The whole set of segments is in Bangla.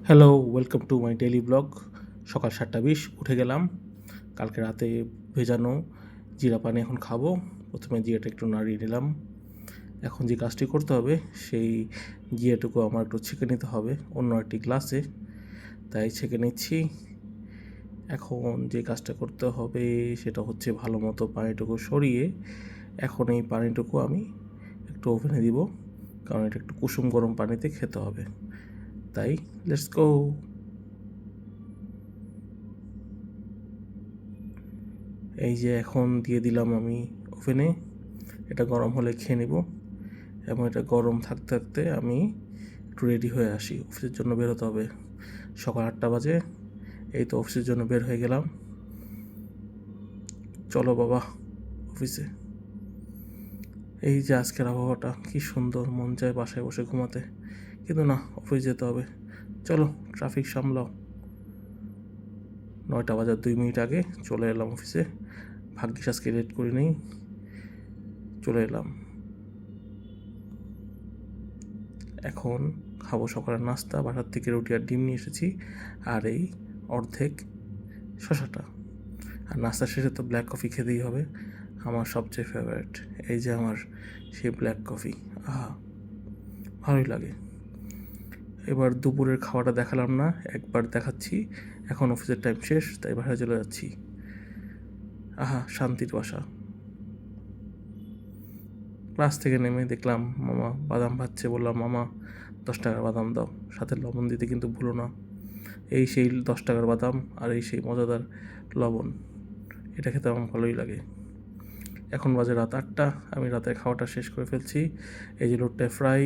Hello, welcome to my daily blog. সকাল 7:20 উঠে গেলাম। কালকে রাতে ভেজানো জিরা পানি এখন খাবো। প্রথমে জিরাটা একটু নাড়িয়ে নিলাম। এখন যে কাজটি করতে হবে, সেই জিরাটুকু আমার একটু ছেঁকে নিতে হবে অন্য একটি গ্লাসে, তাই ছেঁকে নিচ্ছি। এখন যে কাজটা করতে হবে সেটা হচ্ছে ভালো মতো পানিটুকু সরিয়ে এখন এই পানিটুকু আমি একটু ওভেনে দিব, কারণ এটা একটু কুসুম গরম পানিতে খেতে হবে। তাই লেটস গো। এই যে এখন দিয়ে দিলাম আমি ওভেনে। এটা গরম হলে খেয়ে নিব, এবং এটা গরম থাকতে থাকতে আমি একটু রেডি হয়ে আসি। অফিসের জন্য বের হতে হবে। সকাল 8টা বাজে। এই তো অফিসের জন্য বের হয়ে গেলাম। চলো বাবা অফিসে। এই যে আজকের আবহাওয়াটা কি সুন্দর, মন চায় বাসায় বসে ঘুমাতে, কিন্তু না, অফিস যেতে হবে। চলো, ট্রাফিক সামলাও। 9টা বাজার 2 মিনিট আগে চলে এলাম অফিসে। ভাগ্যিস আজকে লেট করি নেই, চলে এলাম। এখন খাবো সকালের নাস্তা। বাসার থেকে রুটি আর ডিম নিয়ে এসেছি, আর এই অর্ধেক শশাটা। আর নাস্তা শেষে তো ব্ল্যাক কফি খেতেই হবে, আমার সবচেয়ে ফেভারিট। এই যে আমার সেই ব্ল্যাক কফি, আহা, ভালোই লাগে। এবার দুপুরের খাওয়াটা দেখালাম না, একবার দেখাচ্ছি। এখন অফিসের টাইম শেষ, তাই বাসায় চলে যাচ্ছি। আহা, শান্তির বাসা। ক্লাস থেকে নেমে দেখলাম মামা বাদাম ভাজছে। বললাম, মামা 10 টাকার বাদাম দাও, সাথে লবণ দিতে কিন্তু ভুলো না। এই সেই 10 টাকার বাদাম, আর এই সেই মজাদার লবণ। এটা খেতে আমার ভালোই লাগে। এখন বাজে রাত 8টা, আমি রাতের খাওয়াটা শেষ করে ফেলছি। এই যে লোটটায় ফ্রাই,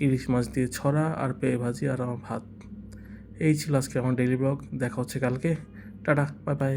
ইলিশ মাছ দিয়ে ছড়া, আর পেঁয়াজ ভাজি, আর আমার ভাত। এই ছিল আজকে আমার ডেইলি ব্লগ। দেখা হচ্ছে কালকে। Tata, bye bye.